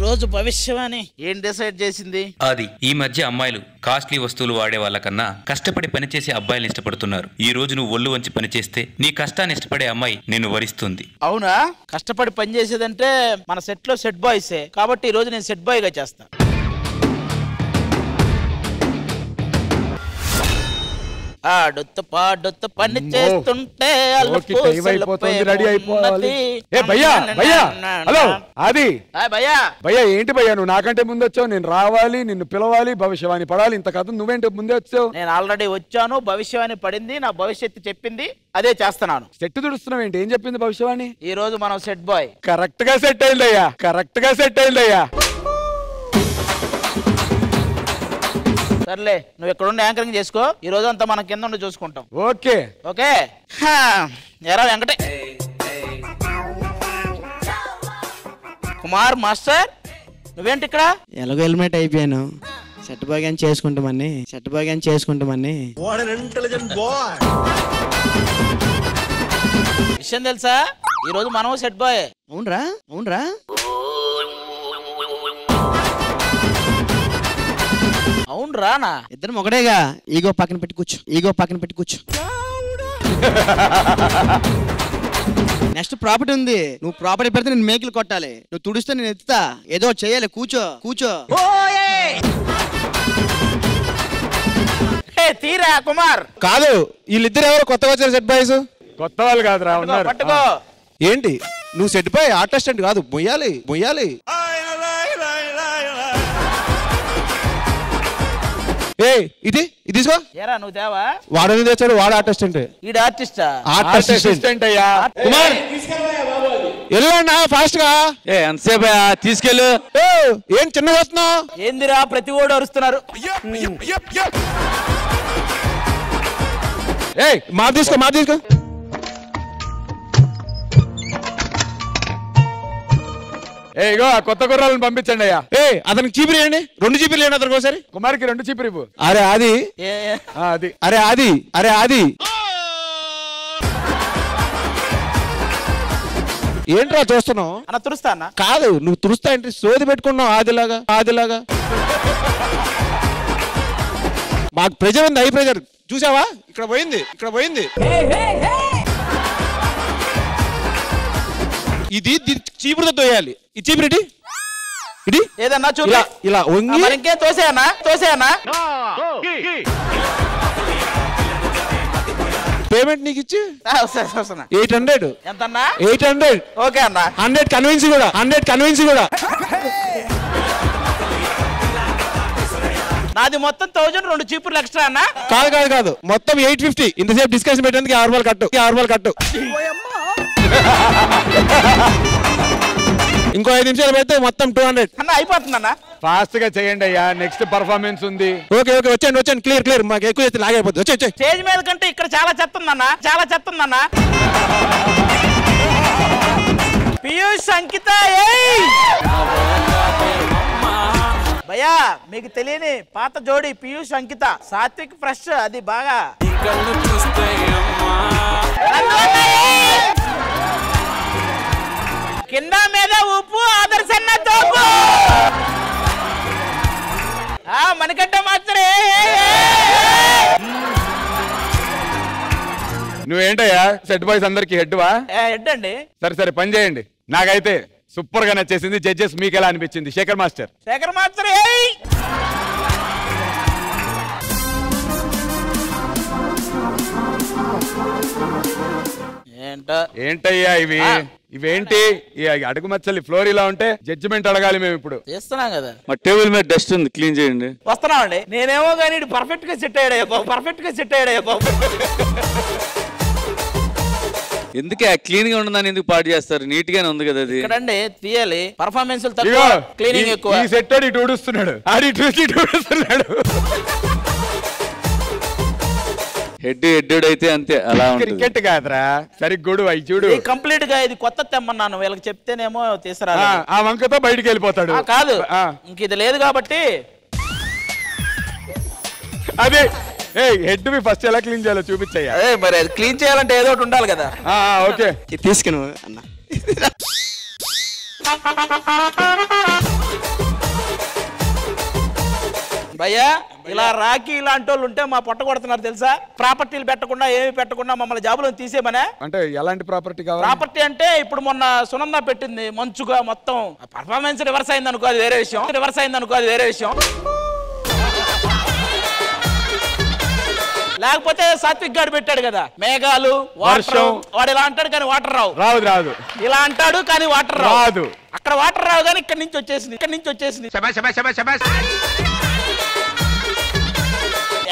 రోజు భవిష్యవాణి ఏం డిసైడ్ చేసింది? అది ఈ మధ్య అమ్మాయిలు కాస్ట్లీ వస్తువులు వాడే వాళ్ళకన్నా కష్టపడి పనిచేసే అబ్బాయిలు ఇష్టపడుతున్నారు. ఈ రోజు నువ్వు ఒళ్ళు వంచి పనిచేస్తే నీ కష్టాన్ని ఇష్టపడే అమ్మాయి నిన్ను వరిస్తుంది. అవునా? కష్టపడి పని చేసేదంటే మన సెట్ లో సెట్ బాయ్సే కాబట్టి ఈ రోజు నేను సెట్ బాయ్ గా చేస్తా. ఆడుతూ పాడుతూ పని చేస్తుంటే భయ్యా ఏంటి భయ్యా నువ్వు నాకంటే ముందు వచ్చావు? నేను రావాలి, నిన్ను పిలవాలి, భవిష్యవాణి పడాలి. ఇంత కథ నువ్వేంటి ముందే వచ్చావు? నేను ఆల్రెడీ వచ్చాను, భవిష్యవాణి పడింది, నా భవిష్యత్తు చెప్పింది, అదే చేస్తున్నాను. సెట్ తుడుస్తున్నావు ఏంటి? ఏం చెప్పింది భవిష్యవాణి? ఈ రోజు మనం సెట్ బాయ్. కరెక్ట్ గా సెట్ అయిందయ్యా, కరెక్ట్ గా సెట్ అయిందయ్యా. సర్లే, నువ్వు ఇక్కడ ఉండి యాంకరింగ్ చేసుకో. ఈ రోజు అంతా మనం కింద ఉండి చూసుకుంటాం. Okay okay. ఎరా వెంకటే కుమార్ మాస్టర్, నువ్వేంటి ఇక్కడ? ఎలాగో హెల్మెట్ అయిపోయాను, సెట్ బాగాని చేసుకుంటామని. విషయం తెలుసా? ఈ రోజు మనం సెట్ బాయ్. అవునరా? అవును రానా? ఇద్దరం ఒకటేగా. ఈగో పక్కన పెట్టి కూర్చో. నెక్స్ట్ ప్రాపర్టీ ఉంది. నువ్వు ప్రాపర్టీ పెడితే నేను మేకలు కొట్టాలి, నువ్వు తుడిస్తే నేను ఎత్తుతా. ఏదో చేయాలి. కూర్చో. తీరా కుమార్. కాదు, వీళ్ళిద్దరు ఎవరు కొత్తగా వచ్చారు సెట్ బాయ్స్? కొత్త వాళ్ళు కాదురా, ఉన్నారు. పట్టుకో. ఏంటి నువ్వు సెట్ బాయ్ ఆర్టిస్ట్ కాదు? మొయ్యాలి. ఇది తీసుకో. ఏరా నువ్వు దేవా? వాడు తెచ్చాడు, వాడు ఆర్టిస్ట్ అంటే. ఈడు ఆర్టిస్టా? ఆర్టిస్ట్ అయ్యా. కుమార్ వెళ్ళండి ఫాస్ట్ గా. ఎంతసేపు తీసుకెళ్ళు. ఏం చిన్న వస్తున్నావు? ఏందిరా ప్రతి ఓడు అరుస్తున్నారు? మా తీసుకో. ఇగో కొత్త గుర్రాలను పంపించండి అయ్యా. అతనికి చీపిరి ఇవ్వండి. 2 చీపిర్లు ఇవ్వండి అతనికి ఒకసారి. కుమార్కి 2 చీపిరి ఇవ్వు. అరే అది ఏంట్రా చూస్తున్నావు? అన్న తురుస్తా అన్న. కాదు, నువ్వు తురుస్తా అంటే సోది పెట్టుకున్నావు ఆదిలాగా. మాకు ప్రెజర్ ఉంది, హై ప్రెజర్. చూసావా? ఇక్కడ పోయింది. ఇది చీపురుతో తోయాలి. ఈ చీపురు ఇది ఏదన్నా చూపి. ఇలా వంగి ఇంకే తోసేయన్నా. పేమెంట్ నీకు ఇచ్చి 800. ఎంతన్నా? 800. ఓకే అన్న. 100 కన్విన్స్ కూడా. నాది మొత్తం 1000, 2 చీపుర్లు ఎక్స్ట్రా అన్న. కాదు, మొత్తం 850. ఇంతసేపు డిస్కషన్ పెట్టేందుకు 6 రూపాయలు కట్టు. ఇంకో 5 నిమిషాలు పెడితే మొత్తం 200 అన్న. అయిపోతుందన్న. ఫాస్ట్ గా చేయండి అయ్యా, నెక్స్ట్ పర్ఫార్మెన్స్ ఉంది. ఓకే వచ్చాను. క్లియర్. మాకు ఎక్కువ చేస్తే లాగైపోతుంది. వచ్చే స్టేజ్ మీద కంటే ఇక్కడ చాలా చెత్త ఉందన్న. పీయూష్ అంకిత. భయ్యా మీకు తెలియని పాత జోడి పీయూష్ అంకిత. సాత్విక్ ఫ్రెష్, అది బాగా కింద మీద ఉప్పు, ఆదర్శన్న తోపు. మనకంట మాత్రమే. నువ్వేంటయ్యా సెట్ బాయ్స్ అందరికి హెడ్వా? హెడ్ అండి. సరే పని చేయండి. నాకైతే సూపర్ గా నచ్చేసింది. జడ్జెస్ మీకు ఎలా అనిపించింది? శేఖర్ మాస్టర్. ఏంటయ్యా ఇవేంటి? అడుగు మచ్చలి ఫ్లోర్ ఇలా ఉంటే జడ్జిమెంట్ అడగాలి మేము. ఇప్పుడు చేస్తున్నాం కదా. మా టేబుల్ మీద డస్ట్ ఉంది, క్లీన్ చేయండి. వస్తున్నామండి. నేనేమో కానీ పర్ఫెక్ట్ గా సెట్ అయ్యాడు. ఎందుకే క్లీన్ గా ఉండదని ఎందుకు పాటు చేస్తారు? నీట్ గానే ఉంది కదా. అది ఇక్కడండి తీయాలి. పర్ఫార్మెన్స్ తక్కువ, క్లీనింగ్ ఎక్కువ. ఈ సెట్ ఇటు ఊడుస్తున్నాడు, హెడ్ అయితే అంతే. అలా క్రికెట్ కాదురా, సరిగ్గుడు అయి చూడు. కంప్లీట్ గా ఇది కొత్త తెమ్మన్నాను, వీళ్ళకి చెప్తేనేమో తీసుకురా. ఆ వంకతో బయటికి వెళ్ళిపోతాడు. కాదు, ఇంక ఇది లేదు కాబట్టి అదే హెడ్ వి ఫస్ట్ ఎలా క్లీన్ చేయాలో చూపించయ్యా. మరి అది క్లీన్ చేయాలంటే ఏదో ఒకటి ఉండాలి కదా. ఓకే తీసుకుని అన్న భయ్యా ఇలా రాఖీ ఇలాంటి వాళ్ళు ఉంటే మా పొట్ట కొడుతున్నారు తెలుసా. ప్రాపర్టీలు పెట్టకుండా ఏమి పెట్టకుండా మమ్మల్ని జాబులో తీసేమనే. అంటే ఎలాంటి ప్రాపర్టీ కావాలి? ప్రాపర్టీ అంటే ఇప్పుడు మొన్న సునంద పెట్టింది మంచుగా మొత్తం పర్ఫార్మెన్స్ రివర్స్ అయింది అనుకో, అది వేరే విషయం. లేకపోతే సాత్విక్ గారు పెట్టాడు కదా మేఘాలు వర్షం, వాడు ఇలా అంటాడు కానీ వాటర్ రాదు. ఇలా అంటాడు కానీ వాటర్ రాదు. అక్కడ వాటర్ రావు కానీ ఇక్కడి నుంచి వచ్చేసింది.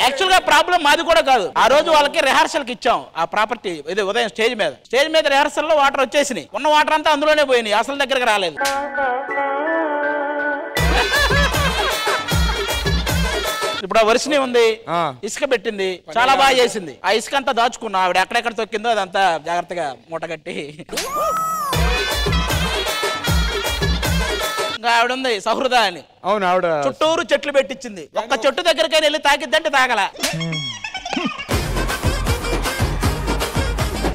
యాక్చువల్ గా ప్రాబ్లం మాది కూడా కాదు. ఆ రోజు వాళ్ళకి రిహార్సల్ కి ఇచ్చాం ఆ ప్రాపర్టీ, ఇది ఉదయం స్టేజ్ మీద రిహార్సల్ లో వాటర్ వచ్చేసినాయి. ఉన్న వాటర్ అంతా అందులోనే పోయినాయి, అసలు దగ్గరకు రాలేదు. ఇప్పుడు ఆ వర్షిని ఉంది, ఇసుక పెట్టింది, చాలా బాగా చేసింది. ఆ ఇసుక అంతా దాచుకున్నా, ఆవిడ ఎక్కడెక్కడ తొక్కిందో అదంతా జాగ్రత్తగా మూటగట్టి. ఇంకా ఆవిడ ఉంది సహృద అని, అవును ఆవిడ చుట్టూరు చెట్లు పెట్టించింది. ఒక్క చెట్టు దగ్గరకైనా వెళ్ళి తాకిద్దంటే తాగల.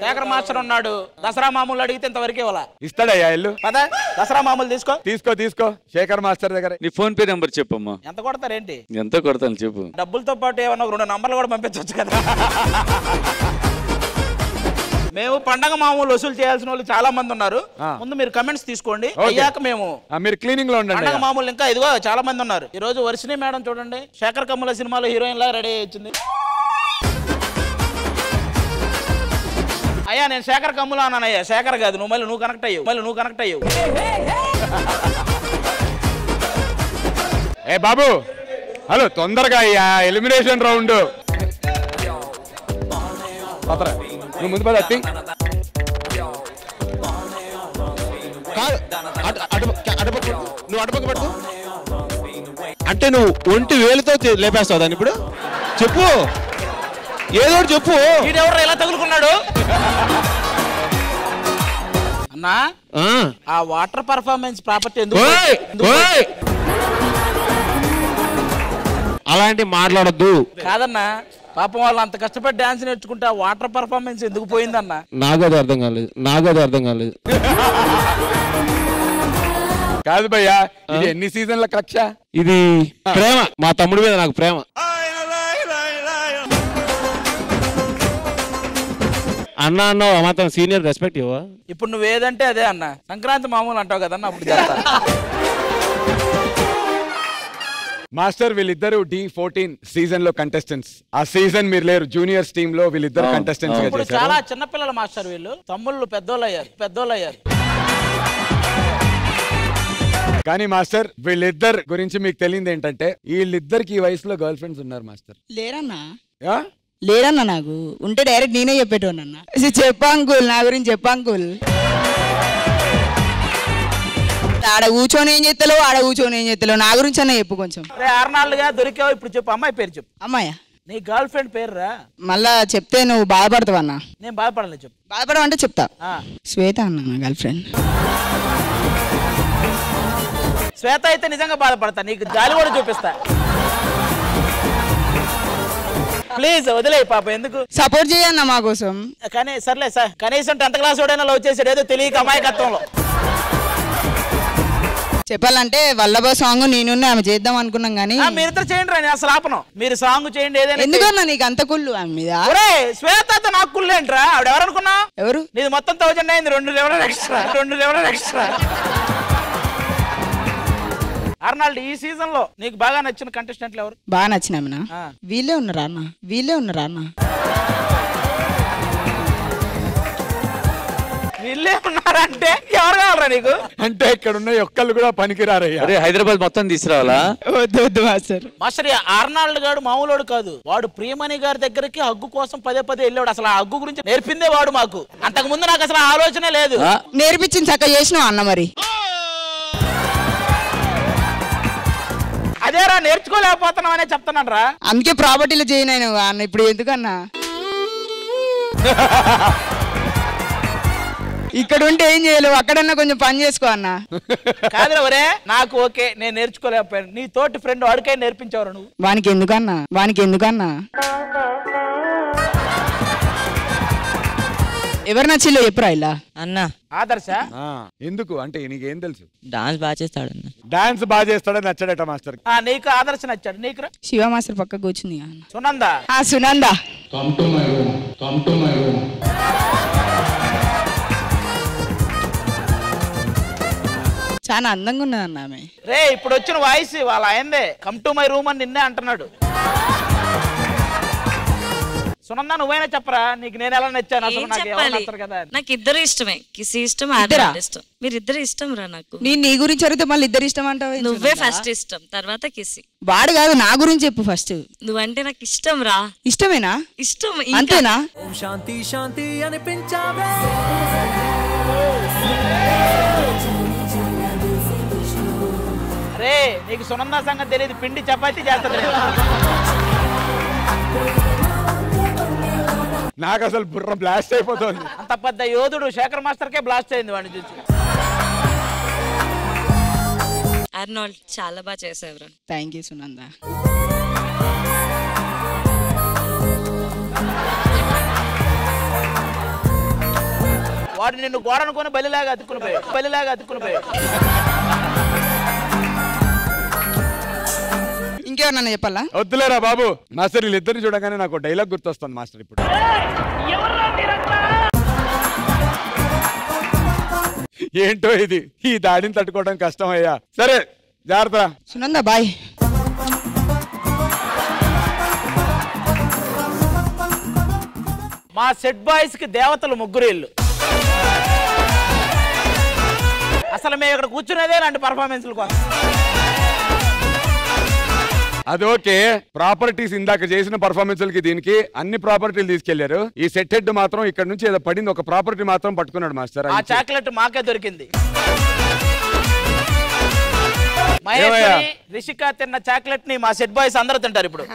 శేఖర్ మాస్టర్ ఉన్నాడు, దసరా మామూలు అడిగితే ఇంతవరకు ఇవ్వాల. ఇస్తాడయ్యా ఇల్లు. పదా దసరా మామూలు తీసుకో. శేఖర్ మాస్టర్ దగ్గర నీ ఫోన్ పే నెంబర్ చెప్పమ్మా. ఎంత కొడతారేంటి? ఎంత కొడతాను చెప్పు. డబ్బులతో పాటు ఏమన్నా 2 నంబర్లు కూడా పంపించవచ్చు కదా. మేము పండగ మామూలు వసూలు చేయాల్సిన వాళ్ళు చాలా మంది ఉన్నారు. ముందు మీరు కమెంట్స్ తీసుకోండి, అయ్యాక మేము మీరు క్లీనింగ్ లో ఉండండి. పండగ మామూలు ఇంకా ఇదిగో చాలా మంది ఉన్నారు. ఈ రోజు వర్షిని మేడం చూడండి, శేఖర్ కమ్ముల సినిమాలో హీరోయిన్ లా రెడీ వచ్చింది. అయ్యా నేను శేఖర్ కమ్ములా అన్నానయ్యా, శేఖర్ కాదు. నువ్వు కనెక్ట్ అయ్యావు. ఏ బాబు, హలో తొందరగా అయ్యా, ఎలిమినేషన్ రౌండ్. నువ్వు ముందు పద. నువ్వు అటుపక్క పట్టు. అంటే నువ్వు ఒంటి వేలుతో లేపేస్తావు దాన్ని. ఇప్పుడు చెప్పు, ఏదో చెప్పు. వీడెవరు ఎలా తగులుకున్నాడు అన్నా? ఆ వాటర్ పర్ఫార్మెన్స్ ప్రాపర్టీ ఎందుకు? అలాంటి మాట్లాడద్దు. కాదన్నా, పాపం వాళ్ళు అంత కష్టపడి డాన్స్ నేర్చుకుంటే ఆ వాటర్ పర్ఫార్మెన్స్ ఎందుకు పోయిందన్నా? నాకు అది అర్థం కాలేదు. కాదు భయ్యా, ఇది ఎన్ని సీజన్ల కక్ష? ఇది ప్రేమ, మా తమ్ముడి మీద నాకు ప్రేమ. అన్న అన్నావు మాత్రం సీనియర్ రెస్పెక్ట్ ఇవ్వ. ఇప్పుడు నువ్వేదంటే అదే అన్న. సంక్రాంతి మామూలు అంటావు కదన్నా, అప్పుడు చేస్తా. మాస్టర్ వీళ్ళిద్దరు D14 సీజన్ లో కంటెస్టెంట్స్. ఆ సీజన్ మీరు లేరు, జూనియర్స్ టీమ్ లో వీళ్ళిద్దరు కంటెస్టెంట్స్. ఇప్పుడు చాలా చిన్నపిల్లల మాస్టర్ వీళ్ళు, తమ్ముళ్ళు పెద్దోళ్ళు అయ్యారు. కానీ మాస్టర్ వీళ్ళిద్దరు గురించి మీకు తెలియదు ఏంటంటే, వీళ్ళిద్దరికి ఈ వయసులో గర్ల్ ఫ్రెండ్స్ ఉన్నారు మాస్టర్. లేరన్నా నాకు ఉంటే డైరెక్ట్ నేనే చెప్పేటోనన్నా. చెప్పా అంకుల్, నా గురించి చెప్పా అంకుల్. ఆడ కూర్చొని ఏం చేస్తలేవు, నా గురించి అన్న చెప్పు కొంచెం. 6 నాళ్ళుగా దొరికావు, ఇప్పుడు చెప్పు. అమ్మాయి పేరు చెప్పు. అమ్మాయా? నీ గర్ల్ ఫ్రెండ్ పేరు రా. మళ్ళా చెప్తే నువ్వు బాధపడతావు అన్న. నేను బాధపడలేదు, చెప్పు. బాధపడమంటే చెప్తా. శ్వేత అన్న నా గర్ల్ ఫ్రెండ్. శ్వేత అయితే నిజంగా బాధపడతా, నీకు జాలి కూడా చూపిస్తా. ప్లీజ్ వదిలే పాప, ఎందుకు సపోర్ట్ చేయన్న మా కోసం. కానీ సర్లే సార్, కనీసం 10th క్లాస్ వాడైనా లవ్ చేసాడు, ఏదో తెలియక అమాయకత్వంలో. చెప్పాలంటే వల్లభ సాంగ్ నేను ఆమె చేద్దాం అనుకున్నాం కానీ మీరిద్దరు చేయండి రా, అసలు ఆపను. మీరు సాంగ్ చేయండి ఏదైనా. ఎందుకన్నా నీకు అంత కుళ్ళు ఆమె మీద? శ్వేత నాకు కుళ్ళు ఏంట్రా? ఆవిడ ఎవరు అనుకున్నా? ఎవరు? నీది మొత్తం 1000 అయింది, 2 లెవెల్ ఎక్స్ట్రా. అర్నాల్డ్, ఈ సీజన్ లో నీకు బాగా నచ్చిన కంటెస్టెంట్లు ఎవరు? బాగా నచ్చినామనా? వీళ్ళే ఉన్నారా అన్న? వీళ్ళే ఉన్నారంటే ఎవరు కావాలరా నీకు? అంటే ఇక్కడ ఉన్న ఒక్కళ్ళు కూడా పనికిరారయ్యా. అరే హైదరాబాద్ మొత్తం తీసుకురావాలా? వద్దు మాస్టర్. మాస్టర్, ఆర్నాల్డ్ గారు మామూలుడు కాదు. వాడు ప్రియమణి గారి దగ్గరికి హగ్గు కోసం పదే వెళ్ళాడు. అసలు ఆ హగ్గు గురించి నేర్పిందే వాడు మాకు. అంతకు ముందు నాకు అసలు ఆలోచనే లేదు. నేర్పించింది చక్కగా చేసినావు అన్న. మరి అదేరా నేర్చుకోలేకపోతున్నావు అనే చెప్తున్నాను రా. అందుకే ప్రాపర్టీలు చేయను అన్న. ఇప్పుడు ఎందుకన్నా ఇక్కడ ఉంటే ఏం చేయలేవు, అక్కడన్నా కొంచెం పని చేసుకో అన్న. కాదురా ఒరే, నాకు ఓకే, నేను నేర్చుకోలేకపోయాను. నీ తోటి ఫ్రెండ్ వాడికై నేర్పించావు నువ్వు. వానికి ఎందుకన్నా ఎవరు నచ్చిల్లో చెప్పురా ఇలా అన్న ఆదర్శ ఎందుకు అంటే నీకేం తెలుసు? డాన్స్ బాగా చేస్తాడు అన్న. డాన్స్ బాగా చేస్తాడని నచ్చాడట మాస్టర్. నీకు ఆదర్శ నచ్చాడు, నీకు శివ మాస్టర్ పక్క కూర్చుంది సునంద. సునంద చాలా అందంగా ఉన్నది అన్న ఆమె. రే ఇప్పుడు వచ్చిన వాయిస్ వాళ్ళ ఆయనదే, కమ్ టు మై రూమ్ అని నిన్నే అంటున్నాడు. సునంద నువ్వైనా చెప్పరా, నీకు నేను ఎలా నచ్చాను అసలు? నాకు ఎవరు నచ్చరు కదా. నాకు ఇద్దరు ఇష్టమే, కిసి ఇష్టం, ఆర్డర్ ఇష్టం. మీరు ఇద్దరు ఇష్టం రా నాకు. నేను నీ గురించి అడిగితే మళ్ళీ ఇద్దరు ఇష్టం అంటావు. నువ్వే ఫస్ట్ ఇష్టం, తర్వాత కిసి. వాడు కాదు, నా గురించి చెప్పు ఫస్ట్. నువ్వంటే నాకు ఇష్టం రా. ఇష్టమేనా? ఇష్టం అంతేనా? శాంతి శాంతి అనిపించావే. రే నీకు సునంద సంగతి తెలియదు, పిండి చపాతీ చేస్తుంది. నాకు అసలు బుర్ర బ్లాస్ట్ అయిపోతుంది. అంత పెద్ద యోధుడు శేఖర్ మాస్టర్ కే బ్లాస్ట్ అయింది వాడిని చూసి. అర్నాల్డ్ చాలా బాగా చేసావురా. Thank you Sunanda. వాడు నిన్ను గోడనుకొని బలిలాగా అతుక్కుని పోయాడు. ఇంకేమన్నా చెప్పాలా? వద్దులేరా బాబు. మాస్టర్ వీళ్ళిద్దరిని చూడగానే నాకు డైలాగ్ గుర్తొస్తుంది మాస్టర్. ఇప్పుడు ఏంటో ఇది, ఈ దాడిని తట్టుకోవడం కష్టం అయ్యా. సరే జాగ్రత్త సునంద, బాయ్. మా సెట్ బాయ్స్ కి దేవతలు ముగ్గురు ఇల్లు. అసలు మేము ఇక్కడ కూర్చునేదే లాంటి పర్ఫార్మెన్స్ల కోసం. అది ఓకే, ప్రాపర్టీస్ ఇందాక చేసిన పర్ఫార్మెన్స్లకి దీనికి అన్ని ప్రాపర్టీలు తీసుకెళ్లారు. ఈ సెట్ హెడ్ మాత్రం ఇక్కడ నుంచి ఏదో పడింది, ఒక ప్రాపర్టీ మాత్రం పట్టుకున్నాడు మాస్టర్. ఆ చాక్లెట్ మాకే దొరికింది. మహేశ్వరి రిషిక తిన్న చాక్లెట్ ని మా సెట్ బాయ్స్ అందరూ తింటారు ఇప్పుడు.